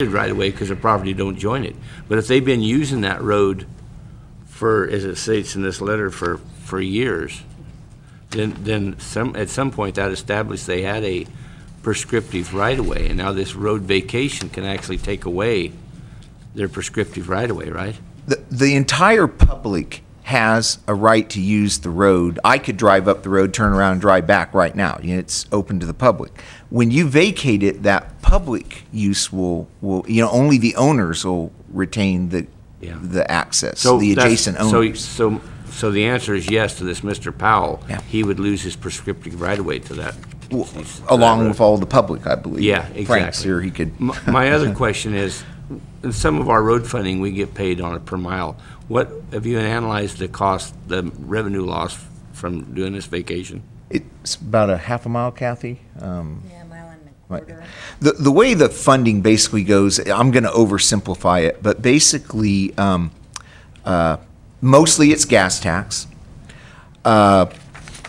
right away because the property don't join it. But if they've been using that road for, as it states in this letter, for years, then at some point that established they had a prescriptive right of way, and now this road vacation can actually take away their prescriptive right of way, right? The entire public has a right to use the road. I could drive up the road, turn around, and drive back right now. You know, it's open to the public. When you vacate it, that public use will only the owners will retain the access, so the adjacent owners. So the answer is yes to this Mr. Powell. Yeah. He would lose his prescriptive right of way to that. Along with all the public, I believe. Yeah, exactly. Frank's here, he could. My other question is, in some of our road funding, we get paid on it per mile. What have you analyzed the cost, the revenue loss from doing this vacation? It's about a half a mile, Kathy. Yeah, a mile and a quarter. The way the funding basically goes, I'm going to oversimplify it, but basically, mostly it's gas tax.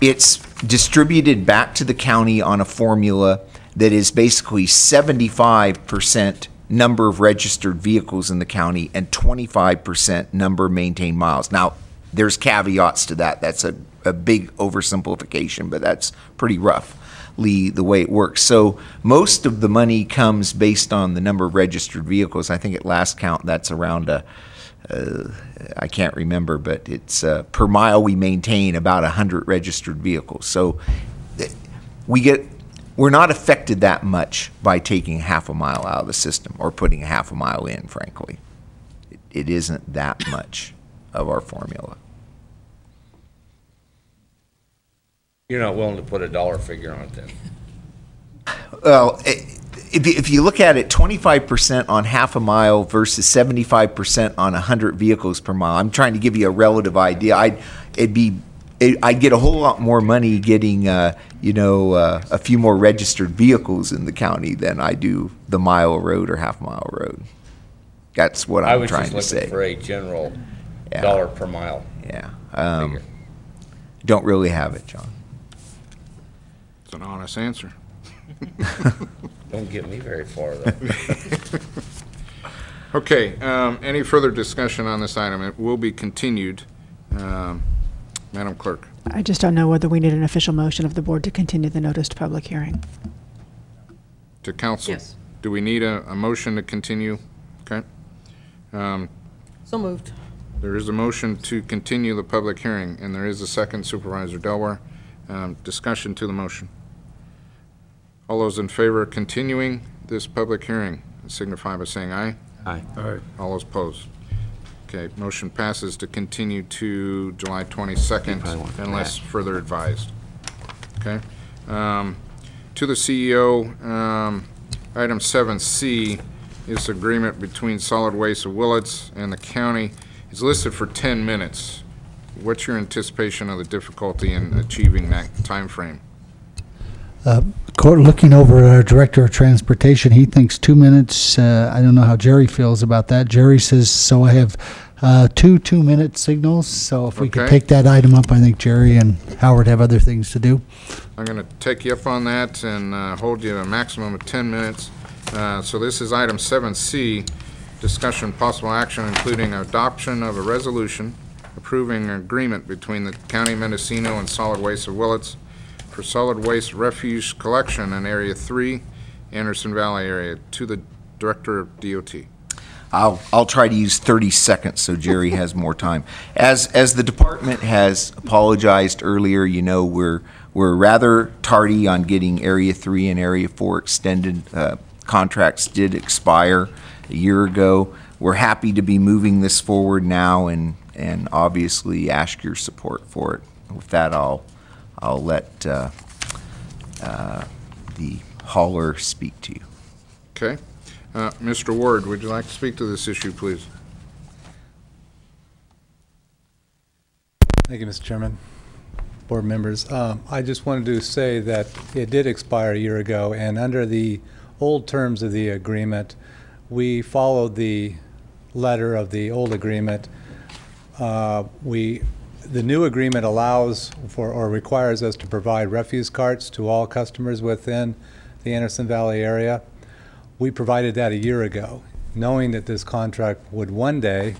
It's distributed back to the county on a formula that is basically 75% number of registered vehicles in the county and 25% number of maintained miles. Now, there's caveats to that. That's a big oversimplification, but that's pretty roughly the way it works. So most of the money comes based on the number of registered vehicles. I think at last count, that's around I can't remember, but it's per mile we maintain about 100 registered vehicles. So we're not affected that much by taking half a mile out of the system or putting a half a mile in, frankly. It isn't that much of our formula. You're not willing to put a dollar figure on it then? Well, if you look at it, 25% on half a mile versus 75% on 100 vehicles per mile, I'm trying to give you a relative idea. I'd get a whole lot more money getting, a few more registered vehicles in the county than I do the mile road or half mile road. That's what I'm trying to say. I was just looking for a general dollar per mile. Yeah. Don't really have it, John. It's an honest answer. Don't get me very far, though. Okay, any further discussion on this item? It will be continued. Madam Clerk. I just don't know whether we need an official motion of the board to continue the noticed public hearing. To council? Yes. Do we need a motion to continue? Okay. So moved. There is a motion to continue the public hearing, and there is a second, Supervisor Delaware. Discussion to the motion. All those in favor of continuing this public hearing signify by saying aye. Aye. Aye. All those opposed. Okay, motion passes to continue to July 22nd unless further advised. Okay. To the CEO, item 7C is agreement between Solid Waste of Willits and the county. It's listed for 10 minutes. What's your anticipation of the difficulty in achieving that time frame? Looking over our Director of Transportation, he thinks 2 minutes. I don't know how Jerry feels about that. Jerry says, so I have two 2-minute signals. So if we could take that item up, I think Jerry and Howard have other things to do. I'm going to take you up on that and hold you a maximum of 10 minutes. So this is item 7C, discussion possible action including adoption of a resolution approving an agreement between the County of Mendocino and Solid Waste of Willits for solid waste refuse collection in Area 3, Anderson Valley area, to the Director of DOT. I'll try to use 30 seconds so Jerry has more time. As the department has apologized earlier, we're rather tardy on getting Area 3 and Area 4 extended. Contracts did expire a year ago. We're happy to be moving this forward now and obviously ask your support for it. With that, I'll let the hauler speak to you. Okay. Mr. Ward, would you like to speak to this issue, please? Thank you, Mr. Chairman, board members. I just wanted to say that it did expire a year ago, and under the old terms of the agreement, we followed the letter of the old agreement. The new agreement allows for or requires us to provide refuse carts to all customers within the Anderson Valley area. We provided that a year ago, knowing that this contract would one day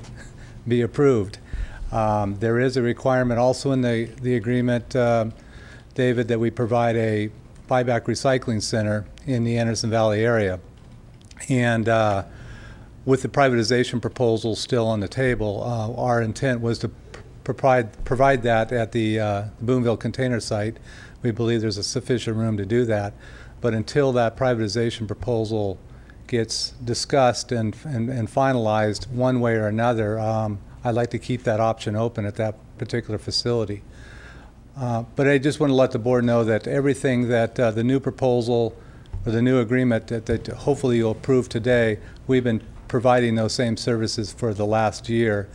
be approved. There is a requirement also in the agreement, David, that we provide a buyback recycling center in the Anderson Valley area. And with the privatization proposal still on the table, our intent was to provide that at the Boonville container site. We believe there's a sufficient room to do that. But until that privatization proposal gets discussed and finalized one way or another, I'd like to keep that option open at that particular facility. But I just want to let the board know that everything that the new proposal or the new agreement that hopefully you'll approve today, we've been providing those same services for the last year,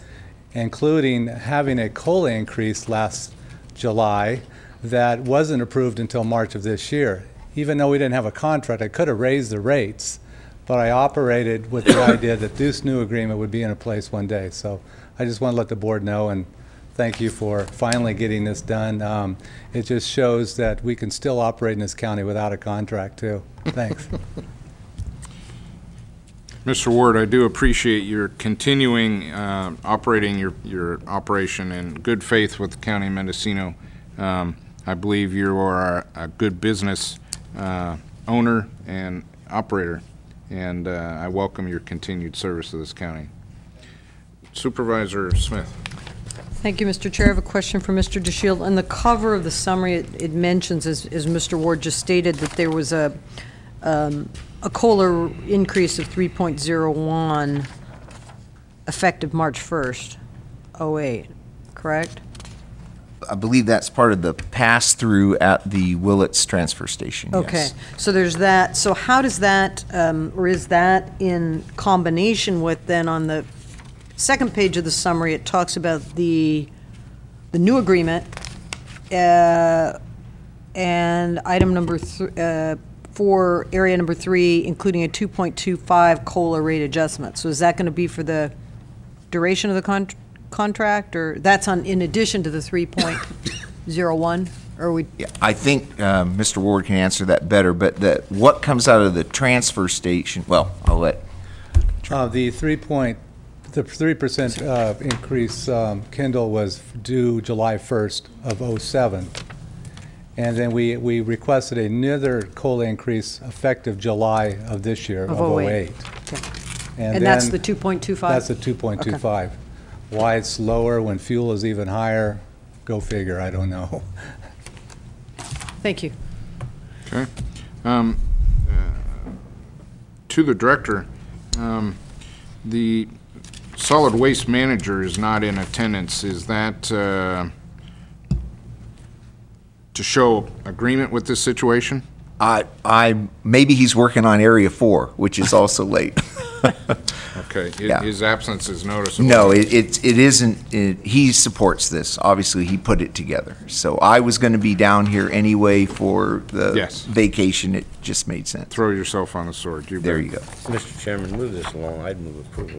including having a COLA increase last July that wasn't approved until March of this year. Even though we didn't have a contract, I could have raised the rates, but I operated with the idea that this new agreement would be in place one day. So I just want to let the board know, and thank you for finally getting this done. It just shows that we can still operate in this county without a contract, too. Thanks. Mr. Ward, I do appreciate your continuing operating your operation in good faith with the County of Mendocino. I believe you are a good business owner and operator, and I welcome your continued service to this county. Supervisor Smith. Thank you, Mr. Chair. I have a question for Mr. DeShield. On the cover of the summary, it mentions, as Mr. Ward just stated, that there was a COLA increase of 3.01 effective March 1st, 08, correct? I believe that's part of the pass-through at the Willits transfer station, yes. Okay, so there's that. So how does that, or is that in combination with then on the second page of the summary, it talks about the new agreement and item number for area number 3, including a 2.25 COLA rate adjustment. So is that going to be for the duration of the contract, or that's in addition to the 3.01? Or we? Yeah, I think Mr. Ward can answer that better, but what comes out of the transfer station, well, I'll let. The 3% increase, Kendall, was due July 1st of 07. And then we requested another COLA increase effective July of this year, of 08. Okay. And that's the 2.25? That's the 2.25. Okay. Why it's lower when fuel is even higher, go figure, I don't know. Thank you. Okay. To the director, the solid waste manager is not in attendance. Is that to show agreement with this situation? Maybe he's working on Area 4, which is also late. Okay, Yeah. His absence is noticeable. No, it isn't. He supports this. Obviously, he put it together. So I was going to be down here anyway for the Yes. vacation. It just made sense. Throw yourself on the sword. There you go. Mr. Chairman, move this along. I'd move approval.